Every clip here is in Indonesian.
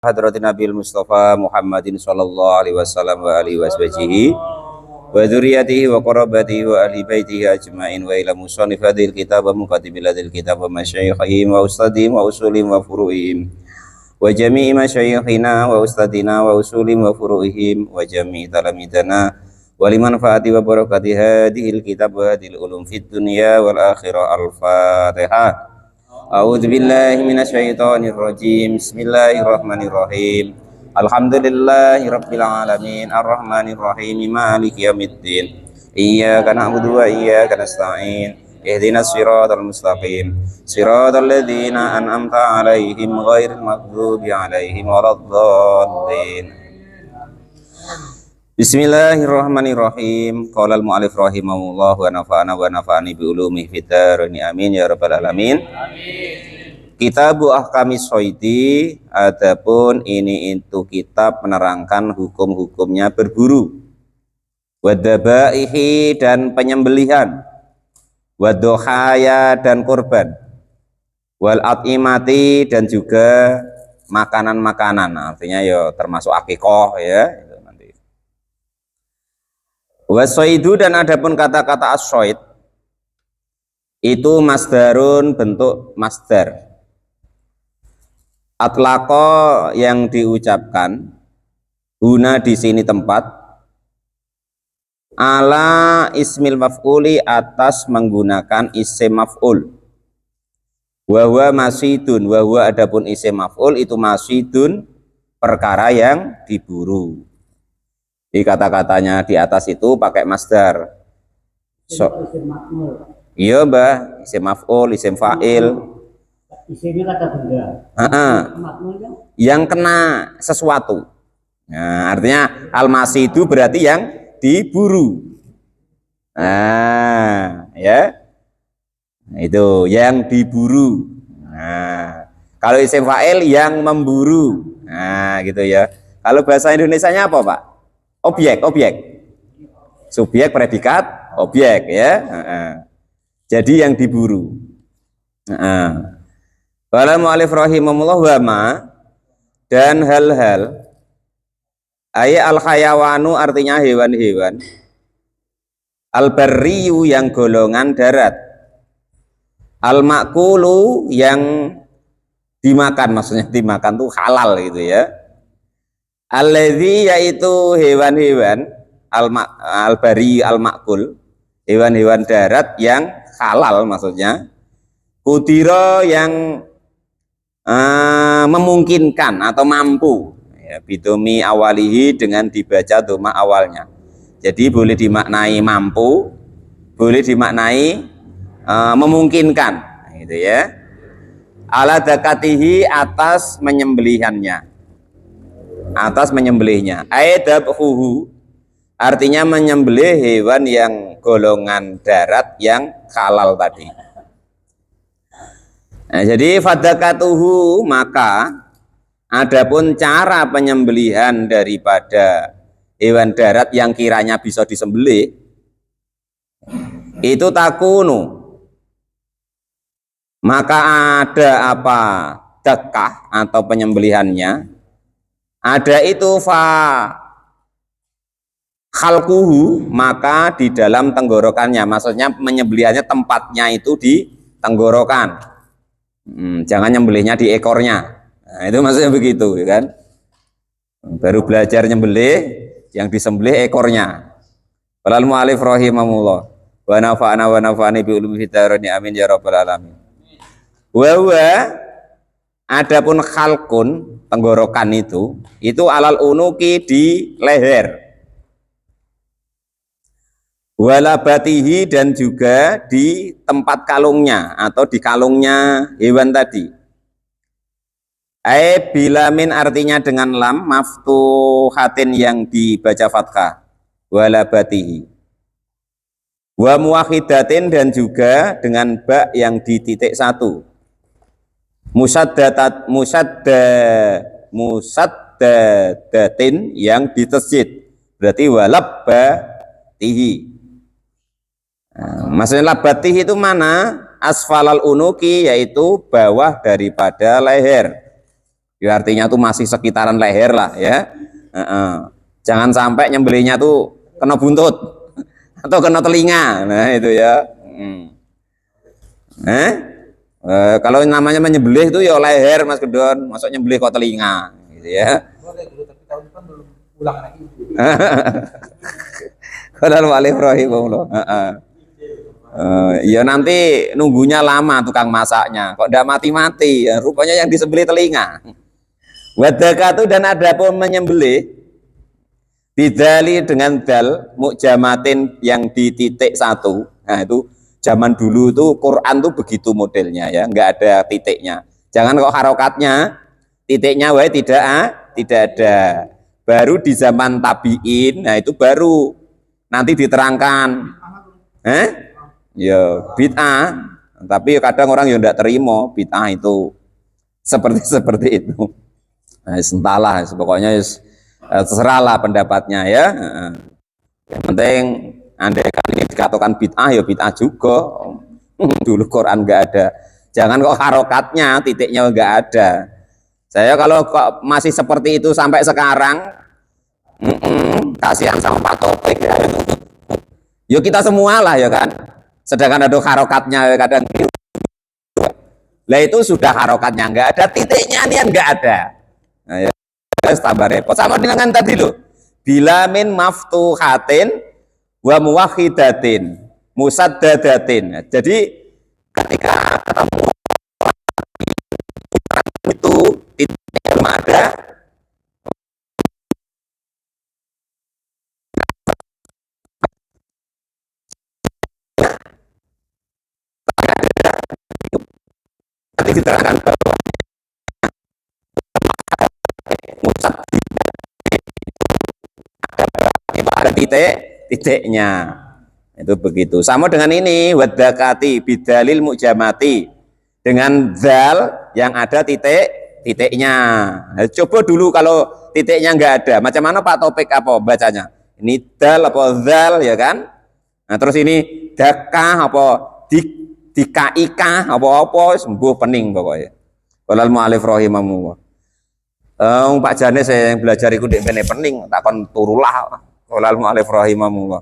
Hadratin Nabil Mustafa Muhammadin sallallahu alaihi wasallam wa alihi washabihi wa dzurriyyatihi wa qarabatihi wa ahli baitihi ajmain wa ila musannif hadhil kitab wa muqaddibil hadhil kitab wa masyayikhihim wa ustadihim wa usulihim wa furu'ihim wa jami'i masyayikhina wa ustadina wa usulihim wa furu'ihim wa jami'i talamidana wa liman fa'ati wa barakati hadhil kitab wa hadhil ulum fid dunya wal akhirah. Al-Fatihah. A'udzu billahi minasyaitonir rajim. Bismillahirrahmanirrahim. Alhamdulillahirabbil alamin arrahmanir rahim maliki yaumiddin. Iyyaka na'budu wa iyyaka nasta'in. Ihdinas siratal mustaqim. Siratal ladzina an'amta 'alaihim ghairil maghdubi 'alaihim waladdallin. Bismillahirrahmanirrahim. Qala al-mu'allif rahimahullah wa nafa'ani bi ulumihi fid dharain amin ya rabbal alamin. Kitabu Ahkamis Shaidi, adapun ini itu kitab menerangkan hukum-hukumnya berburu, wadabaihi dan penyembelihan, wadohaya dan korban, wal at'imati dan juga makanan-makanan, artinya ya termasuk akikoh ya. Wasaidu, dan adapun kata-kata as-syaid itu masdarun, bentuk masdar. Atlaqo yang diucapkan, huna di sini tempat, ala ismil maf'uli atas menggunakan isim maf'ul. Wahwa masidun, wahwa adapun isim maf'ul itu masidun, perkara yang diburu. Di kata-katanya di atas itu pakai masdar. Iya mbah, isim maf'ul, isim fa'il. Isimnya kata benda. Yang kena sesuatu. Nah, artinya al-masidu berarti yang diburu. Nah, ya. Itu yang diburu. Nah, kalau isim fa'il yang memburu. Nah, gitu ya. Kalau bahasa Indonesianya apa, Pak? Objek. Subjek, predikat, objek ya. Jadi yang diburu. Wala mu'alif rahimahullah wa ma, dan hal-hal ayat al-khayawanu artinya hewan-hewan, al-barriyu yang golongan darat, al-makulu yang dimakan, maksudnya dimakan tuh halal gitu ya. Alladzi yaitu hewan-hewan al-bari al-makul, hewan-hewan darat yang halal maksudnya, kudiro yang memungkinkan atau mampu ya, bidumi awalihi dengan dibaca doma awalnya. Jadi boleh dimaknai mampu, boleh dimaknai memungkinkan gitu ya. Ala dakatihi atas menyembelihannya, atas menyembelihnya. Aidabhuhu artinya menyembelih hewan yang golongan darat yang halal tadi. Nah, jadi fadakatuhu, maka adapun cara penyembelihan daripada hewan darat yang kiranya bisa disembelih itu takunu, maka ada apa dakah atau penyembelihannya, ada itu fa khalquhu, maka di dalam tenggorokannya, maksudnya menyembelihannya tempatnya itu di tenggorokan, jangan nyembelihnya di ekornya. Nah, itu maksudnya begitu ya kan, baru belajar nyembelih yang disembelih ekornya. Walal mu'alif rahimahullah wa nafa'ana wa nafa'ani bi ulumi fid amin ya rabbal alamin. Wa adapun khalqun, tenggorokan itu alal unuki, di leher, walabatihi dan juga di tempat kalungnya atau di kalungnya hewan tadi. Bilamin artinya dengan lam maftuhatin yang dibaca fathah, walabatihi. Wa muwakhidatin dan juga dengan ba yang di titik satu. Musaddadatin yang ditasjid, berarti walabbatihi. Maksudnya labatihi itu mana? Asfalal unuki, yaitu bawah daripada leher. Ya artinya tuh masih sekitaran leher lah ya. Jangan sampai nyembelihnya tuh kena buntut atau kena telinga. Nah itu ya. Kalau namanya menyembelih itu ya leher Mas Gedon, masuk nyembelih kok telinga gitu ya. Boleh dulu, tapi tahun depan belum pulang lagi. Kalau Walih Rahimahullah. Ya nanti nunggunya lama tukang masaknya, kok tidak mati-mati ya, rupanya yang disembelih telinga. Wadakatu dan ada pun menyembelih bidali dengan dal mukjamatin yang di titik satu. Nah itu zaman dulu itu Quran tuh begitu modelnya ya, nggak ada titiknya. Jangan kok harokatnya titiknya tidak ada. Baru di zaman tabiin, nah itu baru nanti diterangkan. Ya bid'ah, tapi kadang orang yang tidak terima bid'ah itu seperti itu. Nah, entahlah, pokoknya terserahlah pendapatnya ya. Yang penting andai kan ini dikatakan bid'ah ya bid'ah juga. Dulu Quran nggak ada. Jangan kok harokatnya titiknya nggak ada. Saya kalau kok masih seperti itu sampai sekarang, kasihan sama Pak Topik ya. Yuk kita semua lah ya kan. Sedangkan ada harokatnya kadang lah itu sudah harokatnya nggak ada, titiknya ini nggak ada. Nah, ya, tambah repot sama dengan tadi loh. Bila min maftuhatin wa muwahhidatin musaddadatin. Jadi ketika ketemu itu titiknya belum ada, nanti diterangkan bahwa musad itu ada titiknya. Itu begitu. Sama dengan ini wadakati bidalil mujamati dengan zal yang ada titiknya. Nah, coba dulu kalau titiknya nggak ada, macam mana Pak Topik apa bacanya? Ini dal apa zal ya kan? Nah terus ini dakah apa dikaika apa sembuh pening pokoknya. Walal mu'alif rahimahullah. Pak Janes saya yang belajar ikut di pening takon turulah. Walal mu'alif rahimahullah.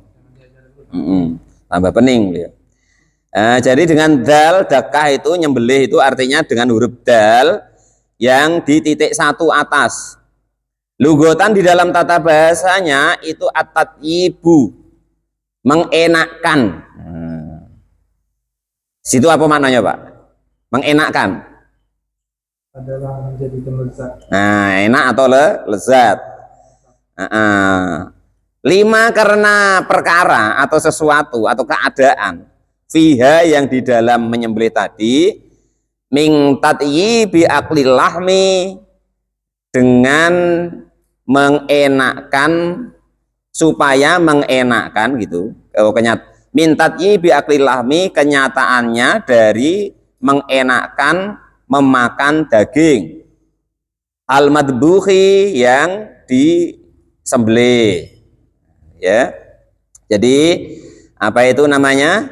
Tambah pening ya. Jadi dengan dal dakah itu nyembelih itu artinya dengan huruf dal yang di titik satu atas. Lugotan di dalam tata bahasanya itu at-tatyibu, mengenakkan. Situ apa maknanya Pak? Mengenakkan. Adalah menjadikan lezat. Nah enak atau lezat. Lima karena perkara atau sesuatu atau keadaan fiha yang di dalam menyembelih tadi ming tatyi bi aklil lahmi dengan mengenakkan supaya mengenakkan gitu. Min tatyi bi aklil lahmi kenyataannya dari mengenakkan memakan daging al madbuhi yang disembelih. Ya, jadi apa itu namanya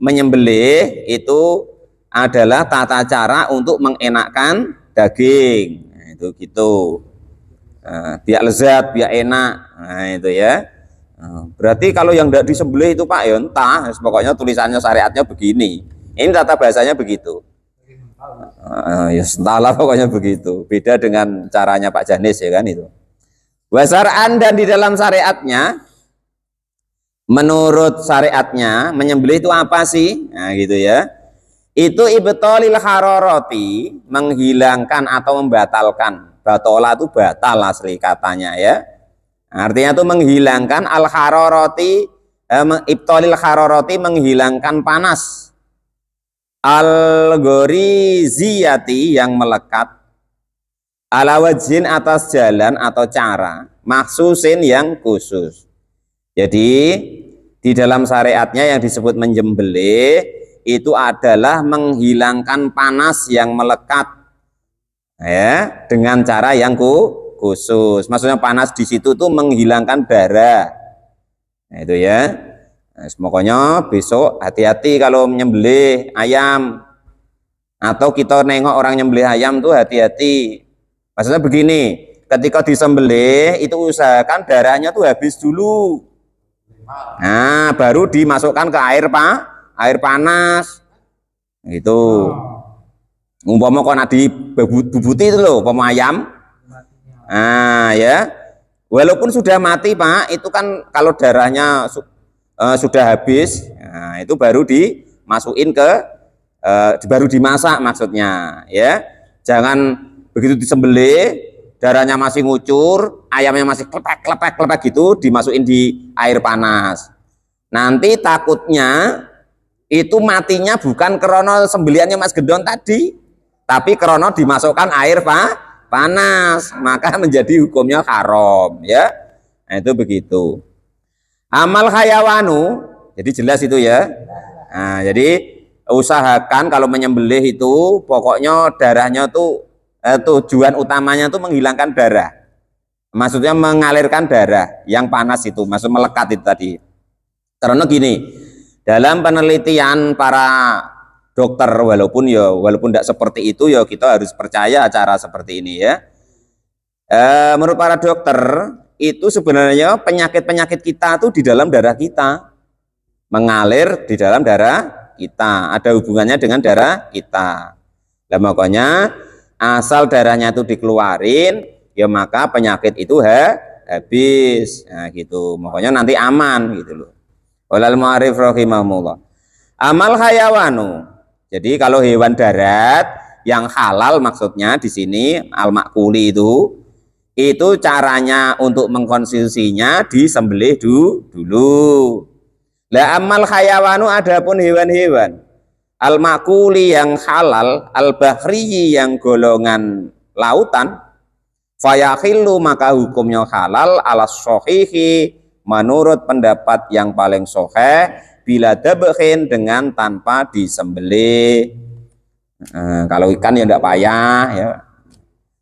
menyembelih itu adalah tata cara untuk mengenakkan daging. Nah, itu gitu. Biar lezat, biar enak. Nah itu ya. Berarti kalau yang tidak disembelih itu Pak ya entah, pokoknya tulisannya syariatnya begini. Ini tata bahasanya begitu. Ya entahlah pokoknya begitu. Beda dengan caranya Pak Janis ya kan itu. Wasar'an dan di dalam syariatnya, menurut syariatnya menyembelih itu apa sih? Nah gitu ya. Itu ibtalil hararati, menghilangkan atau membatalkan. Batola itu batal asli katanya ya. Artinya itu menghilangkan al hararati, ibtalil hararati menghilangkan panas. Al goriziyati yang melekat. Ala wajhin atas jalan atau cara maksusin yang khusus. Jadi di dalam syariatnya yang disebut menyembelih itu adalah menghilangkan panas yang melekat ya dengan cara yang khusus. Maksudnya panas di situ tuh menghilangkan darah. Nah, itu ya. Nah, pokoknya besok hati-hati kalau menyembelih ayam Atau kita nengok orang nyembelih ayam tuh hati-hati. Maksudnya begini, ketika disembelih itu usahakan darahnya tuh habis dulu. Nah, baru dimasukkan ke air panas. Gitu. Umpama kok nak dibubuti itu loh, umpama ayam. Nah, ya. Walaupun sudah mati, Pak, itu kan kalau darahnya sudah habis, nah, itu baru dimasukin ke baru dimasak maksudnya, ya. Jangan begitu disembelih, darahnya masih ngucur, ayamnya masih klepek gitu, dimasukin di air panas. Nanti takutnya itu matinya bukan krono sembeliannya Mas Gendon tadi, tapi krono dimasukkan air panas, maka menjadi hukumnya haram, ya. Nah, itu begitu. Amal hayawanu, jadi jelas itu ya. Nah, jadi usahakan kalau menyembelih itu pokoknya darahnya tuh tujuan utamanya tuh menghilangkan darah. Maksudnya mengalirkan darah yang panas itu, maksud melekat itu tadi. Karena gini, dalam penelitian para dokter walaupun tidak seperti itu ya kita harus percaya cara seperti ini ya. Menurut para dokter itu sebenarnya penyakit-penyakit kita tuh di dalam darah kita, mengalir di dalam darah kita, ada hubungannya dengan darah kita. Nah, makanya asal darahnya itu dikeluarin ya maka penyakit itu habis. Nah, gitu. Makanya nanti aman gitu loh. Walal ma'arif rahimahumullah. Amal hayawanu. Jadi kalau hewan darat yang halal maksudnya di sini al-makuli itu caranya untuk mengkonsumsinya disembelih dulu. Lah amal hayawanu adapun hewan-hewan al-makuli yang halal, al-bahri yang golongan lautan, fayakhillu maka hukumnya halal ala shohihi menurut pendapat yang paling sahih bila dabkhin dengan tanpa disembelih. Kalau ikan ya tidak payah ya.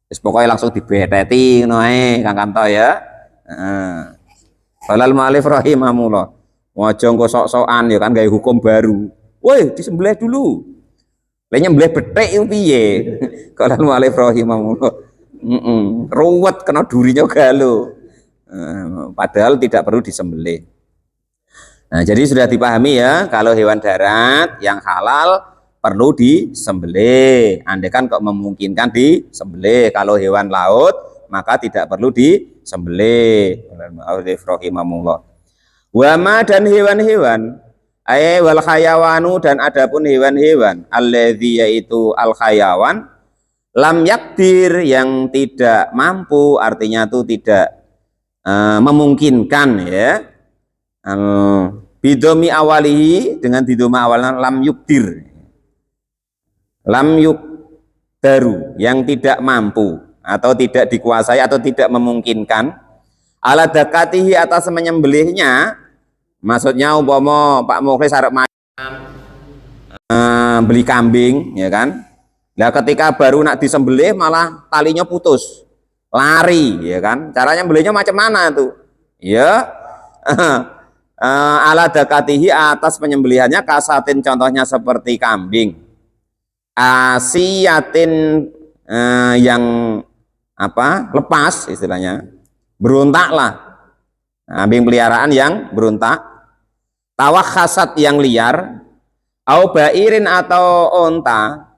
Terus pokoknya langsung dibeteti ngono ae Kang Kamto ya. Falal mu'allif rahimahullah. Waja engko sok-sokan ya kan gawe hukum baru. Woi, disembelih dulu. Lah nyembelih bethik yo piye? Falal mu'allif rahimahullah. Ruwet kena durinya galo. Padahal tidak perlu disembelih. Nah, jadi sudah dipahami ya, kalau hewan darat yang halal perlu disembelih. Andai kan kok memungkinkan disembelih. Kalau hewan laut maka tidak perlu disembelih. Wama dan hewan-hewan, wal khayawanu dan adapun hewan-hewan, alladzi yaitu al khayawan, lam yakdir yang tidak mampu, artinya itu tidak memungkinkan ya. Bidomi awalihi dengan didoma awalnya lam yukdir, lam yukdaru yang tidak mampu atau tidak dikuasai atau tidak memungkinkan, ala dakatihi atas menyembelihnya. Maksudnya umpama Pak Mukhlis arep beli kambing ya kan, nah ketika baru nak disembelih malah talinya putus, lari ya kan, caranya belinya macam mana tuh ya. Ala dakatihi atas penyembelihannya kasatin contohnya seperti kambing asiatin yang apa lepas istilahnya, berontak lah, kambing peliharaan yang berontak, tawakhasat yang liar, au bairin atau onta,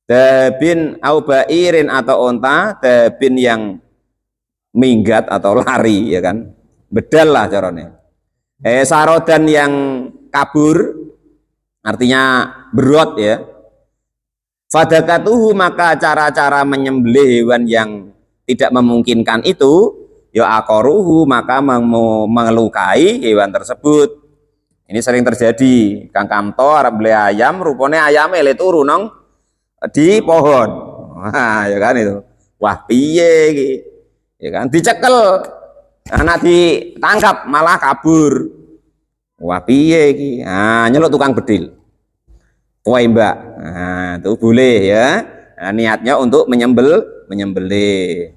dabin au bairin atau onta, dabin yang minggat atau lari ya kan, bedal lah caranya. Sarodan yang kabur, artinya berot ya. Fadakatuhu maka cara-cara menyembelih hewan yang tidak memungkinkan itu, ya akoruhu maka mengelukai hewan tersebut. Ini sering terjadi. Kang Kamto arep beli ayam, rupanya ayam ele turu nang di pohon. Wah, ya kan itu. Wah, piye iki? Ya kan dicekel. Anak ditangkap malah kabur. Wah piye iki? Nah, nyeluk tukang bedil. Woi Mbak. Nah, itu boleh ya. Nah, niatnya untuk menyembelih.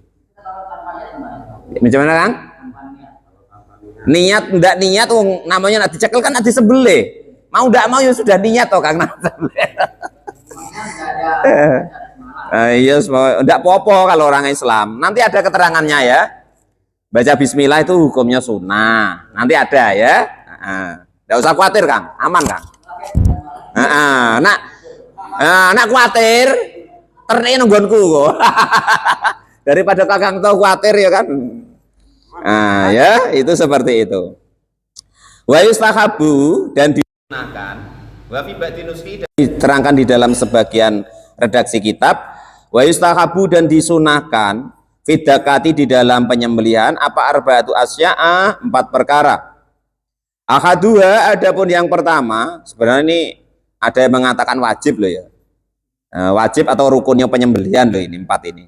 Macam mana, Kang? Niat ndak niat namanya nak dicekel kan nak disembelih. Mau ndak mau ya sudah niat toh Kang. Iya, enggak apa-apa kalau orang Islam. Nanti ada keterangannya ya. Baca bismillah itu hukumnya sunnah. Nanti ada ya. Enggak usah khawatir, Kang. Aman, Kang. Nak khawatir ternek nunggonku kok. Daripada Kakang tahu khawatir ya kan. Ya, itu seperti itu. Wa yustahabu dan disunahkan. Wa fi ba'di nuski diterangkan di dalam sebagian redaksi kitab. Wa yustahabu dan disunahkan fidakati di dalam penyembelihan apa arba'atu asya'a 4 perkara. Ahaduha adapun yang pertama, sebenarnya ini ada yang mengatakan wajib loh ya. Wajib atau rukunnya penyembelihan loh ini 4 ini.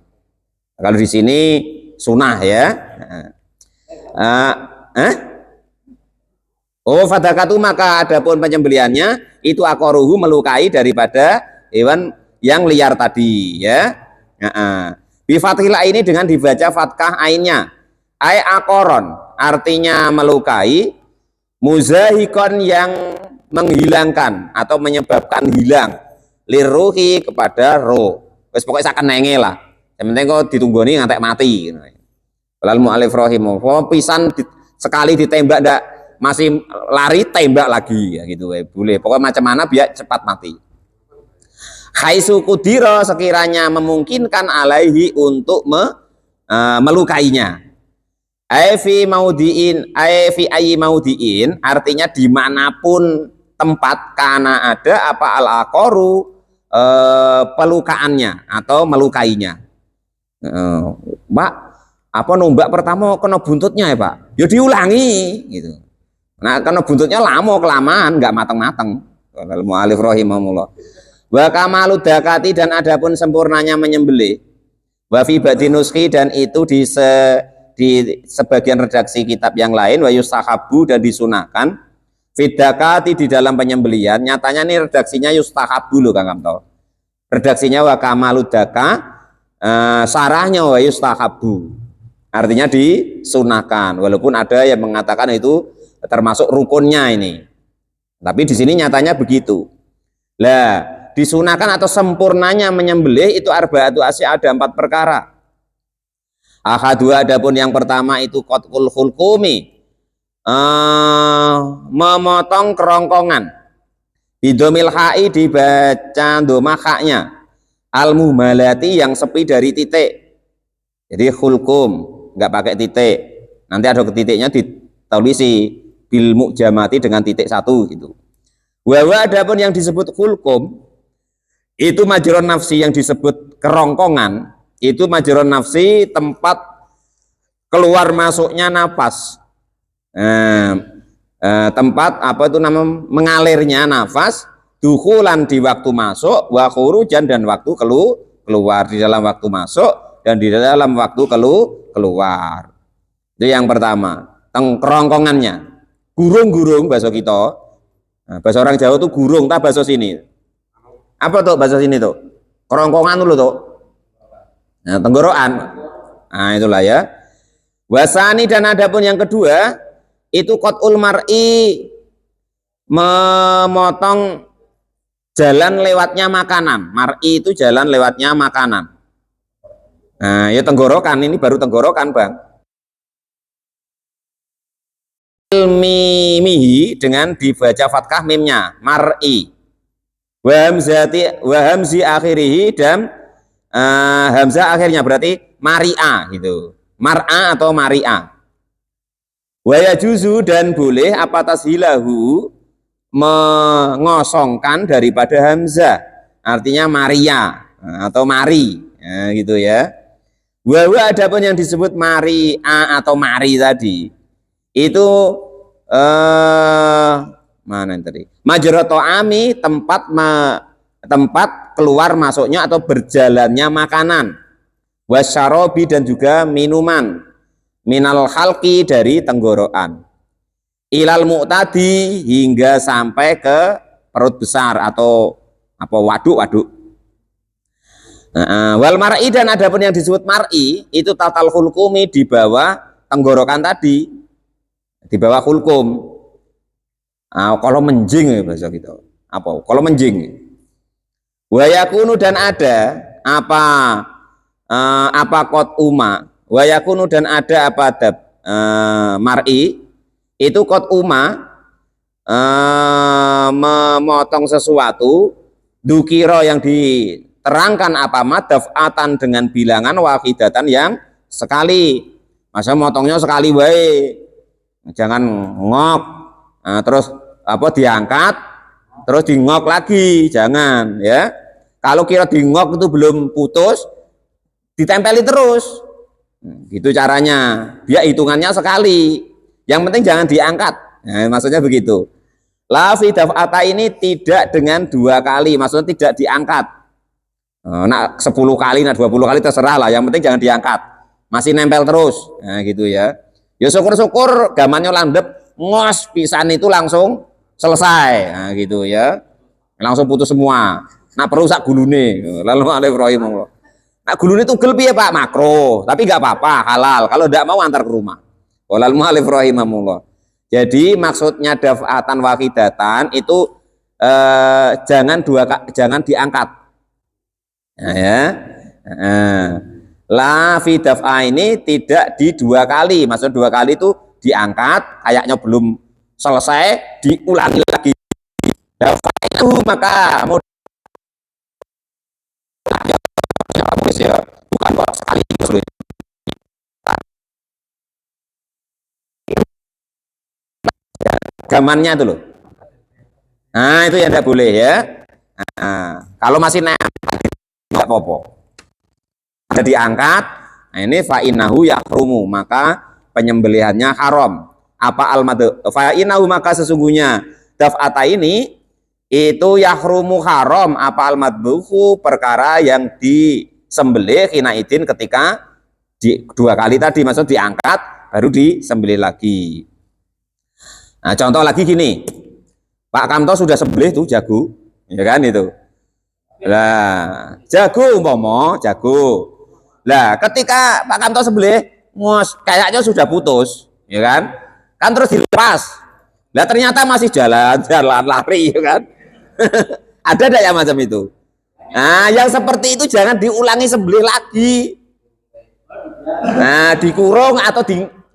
Kalau di sini sunnah ya. Fadakatu maka adapun penyembelihannya itu akoruhu melukai daripada hewan yang liar tadi ya. Bifathilah ini dengan dibaca fatkah ainnya. Ai akoron artinya melukai, muzahikon yang menghilangkan atau menyebabkan hilang, liruhi kepada roh. Wes pokoknya sakan nenge lah. Yang penting kok ditunggoni ngantek mati. Lalu mu'alif rahimah, pisan sekali ditembak ndak masih lari tembak lagi ya gitu boleh. Pokoknya macam mana biar cepat mati. Khaisu kudiro sekiranya memungkinkan alaihi untuk melukainya. Aifi maudiin, aifi ayi maudiin artinya dimanapun tempat karena ada apa al akoru pelukaannya atau melukainya. Mbak, apa nombak pertama kena buntutnya ya Pak? Ya diulangi gitu. Nah karena buntutnya lama kelamaan nggak matang-matang. Kalau mu'alif rahimahullah. Wa kamalu dakati dan adapun sempurnanya menyembelih. Wa fi ba'di nuski dan itu di sebagian redaksi kitab yang lain wa yustahabu dan disunahkan fidakati di dalam penyembelihan. Nyatanya nih redaksinya yustahabu loh Kang Kamto. Redaksinya wa kamalu daka, sarahnya wa yustahabu. Artinya disunahkan. Walaupun ada yang mengatakan itu termasuk rukunnya ini. Tapi di sini nyatanya begitu. Lah, disunahkan atau sempurnanya menyembelih itu arba'atu asya ada 4 perkara. Ahadua adapun yang pertama itu qat'ul hulqumi. Memotong kerongkongan. Bidomil ha'i dibaca dhamma haknya. Al-muhmalati yang sepi dari titik. Jadi hulqum enggak pakai titik. Nanti ada titiknya ditulisi bil mu'jamati dengan titik 1 gitu. Wa adapun yang disebut hulqum itu majron nafsi yang disebut kerongkongan, itu majron nafsi tempat keluar masuknya nafas. Tempat apa itu namanya mengalirnya nafas, dukhulan di waktu masuk, wa khurujan dan waktu keluar, di dalam waktu masuk dan di dalam waktu keluar. Itu yang pertama, kerongkongannya. Gurung-gurung bahasa kita. Nah, bahasa orang Jawa tuh gurung, tak bahasa sini. Apa tuh bahasa sini tuh? Kerongkongan dulu tuh. Nah, tenggorokan. Nah, itulah ya. Wasani dan adapun yang kedua itu qat'ul mar'i memotong jalan lewatnya makanan. Mar'i itu jalan lewatnya makanan. Nah, ya tenggorokan ini baru tenggorokan, Bang. Mimihi dengan dibaca fathah mimnya mar'i wa hamzi akhirihi dan hamzah akhirnya berarti mari'a gitu, mar'a atau mari'a. Wa yajuzu dan boleh apa tashilahu mengosongkan daripada hamzah artinya maria atau mari gitu ya. Wa adapun yang disebut mari'a atau mari tadi itu mana tadi? Majroto ami tempat keluar masuknya atau berjalannya makanan. Wasyarobi dan juga minuman. Minal halki dari tenggorokan. Ilal mu'tadi hingga sampai ke perut besar atau apa waduk-waduk. Wal mar'i dan adapun yang disebut mar'i itu tatal hulkumi di bawah tenggorokan tadi. Di bawah hulkum. Kalau menjing ya bahasa kita. Apa? Kalau menjing. Wa yakunu dan ada apa qad uma. Wa yakunu dan ada apa adab mar'i itu qad uma memotong sesuatu dukiro yang diterangkan apa madafatan dengan bilangan wahidatan yang sekali. Masa motongnya sekali wae, jangan ngok terus apa diangkat terus dingok lagi, jangan ya. Kalau kira dingok itu belum putus, ditempeli terus, gitu caranya. Biar hitungannya sekali, yang penting jangan diangkat. Nah, maksudnya begitu. La fi daf'ata ini tidak dengan 2 kali, maksudnya tidak diangkat. Nak 10 kali, nak 20 kali terserah lah, yang penting jangan diangkat. Masih nempel terus. Nah, gitu ya. Ya syukur-syukur gamannya landep, ngos pisan itu langsung selesai. Nah, gitu ya. Langsung putus semua. Nah, perlu sak gulune. Lalu alif rahimahullah. Nah, gulune tugel piye Pak? Makro, tapi nggak apa-apa, halal. Kalau tidak mau antar ke rumah. Walal mu'alif rahimahullah. Jadi maksudnya daf'atan wahidatan itu jangan diangkat. Nah, ya. La fi daf'a ini tidak di 2 kali. Maksud 2 kali itu diangkat, kayaknya belum selesai, diulangi lagi. Daf'a itu maka ya bukan sekali gamannya itu loh. Nah, itu yang tidak boleh ya. Nah, kalau masih nempel tidak apa-apa. Ada diangkat, nah ini fa'inahu yakrumu, maka penyembelihannya haram. Apa al-madu? Fa'inahu maka sesungguhnya daf'ata ini itu yakrumu haram apa al-madbuhu perkara yang disembelih hinaidin ketika 2 kali tadi, maksud diangkat baru disembelih lagi. Nah, contoh lagi gini, Pak Kamto sudah sembelih tuh jago, ya kan itu. Lah, jago umpama, jago. Lah, ketika Pak Kamto sembelih, kayaknya sudah putus, ya kan? Kan terus dilepas. Lah ternyata masih jalan lari, ya kan? Ada tidak yang macam itu? Nah, yang seperti itu jangan diulangi sembelih lagi. Nah, dikurung atau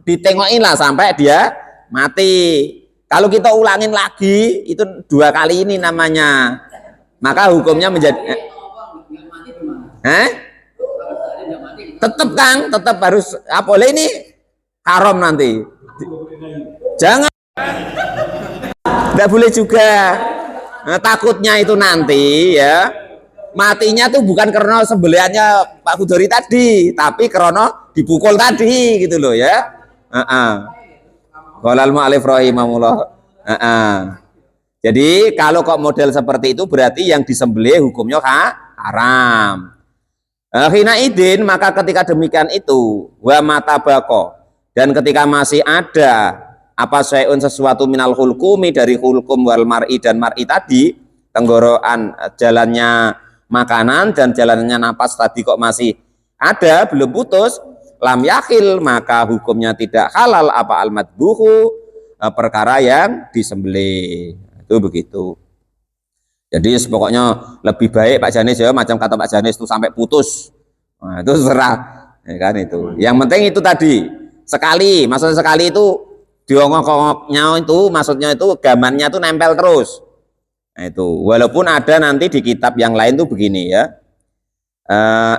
ditengokin lah sampai dia mati. Kalau kita ulangin lagi, itu 2 kali ini namanya. Maka hukumnya menjadi tetap Kang, tetap harus boleh ini haram nanti. Jangan, tidak boleh juga. Nah, takutnya itu nanti ya matinya tuh bukan karena sembelihannya Pak Kudori tadi, tapi karena dipukul tadi gitu loh ya. Qalal mu'alif rahimahullah. Jadi kalau kok model seperti itu berarti yang disembelih hukumnya haram. Hina idin maka ketika demikian itu wa matabako dan ketika masih ada apa syai'un sesuatu minal hulkumi dari hulkum wal mar'i dan mar'i tadi, tenggorokan jalannya makanan dan jalannya napas tadi kok masih ada belum putus, lam yakhil maka hukumnya tidak halal apa al-madbuhu perkara yang disembelih. Itu begitu. Jadi pokoknya lebih baik Pak Janis ya, macam kata Pak Janis itu sampai putus. Nah, itu serah, ya kan itu. Yang penting itu tadi sekali, maksudnya sekali itu diongok-ongoknya itu, maksudnya itu gamannya itu nempel terus. Nah, itu walaupun ada nanti di kitab yang lain tuh begini ya,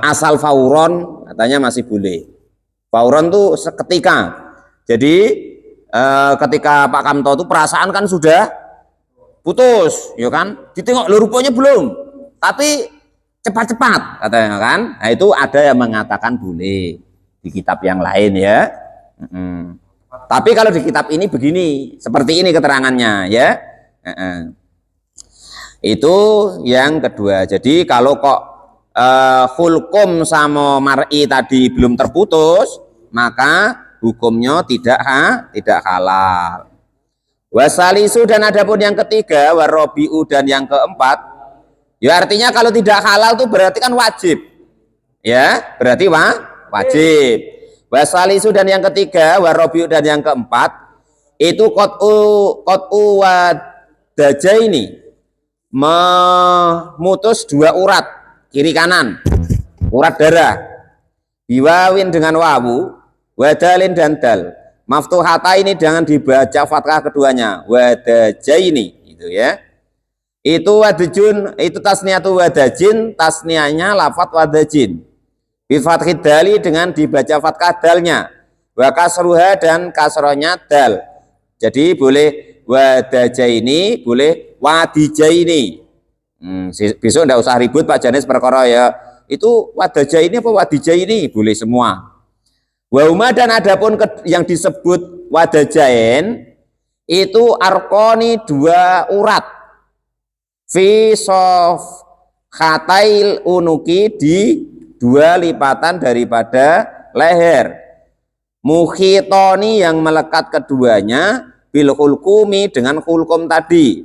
asal fauron katanya masih boleh. Fauron tuh seketika. Jadi ketika Pak Kamto itu perasaan kan sudah putus, ya kan? Ditengok lo rupanya belum, tapi cepat-cepat katanya kan. Nah, itu ada yang mengatakan boleh di kitab yang lain ya. Tapi kalau di kitab ini begini, seperti ini keterangannya ya. Itu yang kedua. Jadi kalau kok hulkum sama mar'i tadi belum terputus, maka hukumnya tidak halal. Wasalisu dan adapun yang ketiga, warobiu dan yang keempat, ya artinya kalau tidak halal itu berarti kan wajib, ya berarti wajib. Wasalisu dan yang ketiga, warobiu dan yang keempat, itu qat'u wadaja ini, memutus dua urat kiri kanan, urat darah, biwawin dengan wawu, wadalin dan dal, maftuhata ini jangan dibaca fathah keduanya, wadajaini itu ya. Itu wadajun, itu tasniatu wadajin, tasnianya lafat wadajin. Bifathid dali dengan dibaca fathah dalnya, wa kasruha dan kasronya dal. Jadi boleh wadajaini, boleh wadijaini. Besok ndak usah ribut Pak Janis perkara ya. Itu wadajaini apa wadijaini, boleh semua. Wa huma dan adapun yang disebut wadajain itu arkoni dua urat. Fi sof khatail unuki di dua lipatan daripada leher, mukhitoni yang melekat keduanya, bil hulkumi dengan hulkum tadi,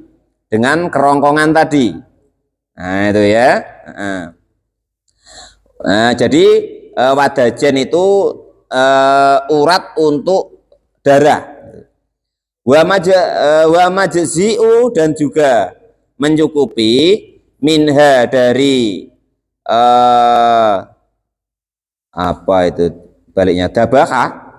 dengan kerongkongan tadi. Nah itu ya. Nah, jadi wadajen itu urat untuk darah. Wa majzi'u dan juga mencukupi minha dari apa itu baliknya dabakah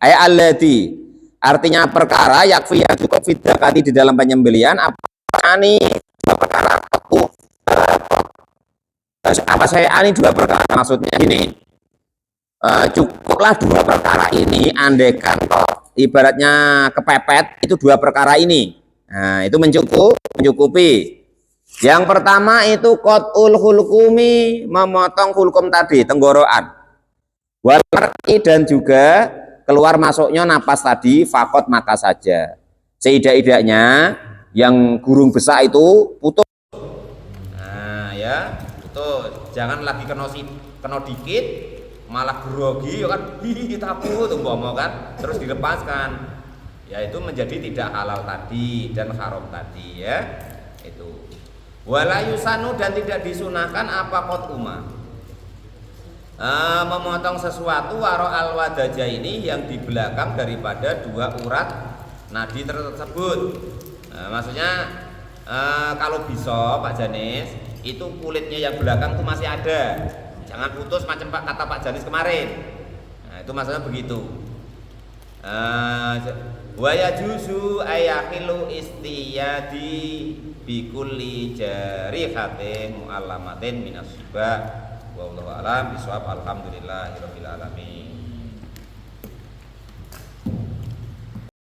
ay allati artinya perkara yakfi yang cukup fidakati di dalam penyembelian apa ani dua perkara apa saya ani dua perkara maksudnya ini cukuplah dua perkara ini andekan ibaratnya kepepet itu dua perkara ini. Nah itu mencukupi. Yang pertama itu qat'ul hulkumi, memotong hulkum tadi, tenggorokan. Walar'i dan juga keluar masuknya napas tadi, fakot maka saja. Seidak-idaknya yang gurung besar itu putus. Nah ya, putus. Jangan lagi kena dikit, malah grogi ya kan, takut umpama kan, terus dilepaskan. Ya itu menjadi tidak halal tadi dan haram tadi ya. Itu. Wala yusanu dan tidak disunahkan apa qat'uma memotong sesuatu waro al wadaja ini yang di belakang daripada dua urat nadi tersebut. Maksudnya kalau bisa Pak Janis itu kulitnya yang belakang itu masih ada, jangan putus macam kata Pak Janis kemarin. Nah, itu maksudnya begitu. Wa yajuzu ayahilu istiyadi bikulli jarihatin mu'allamatin minas syibah. Wallahu a'lam bishawab. Alhamdulillahirabbil alamin.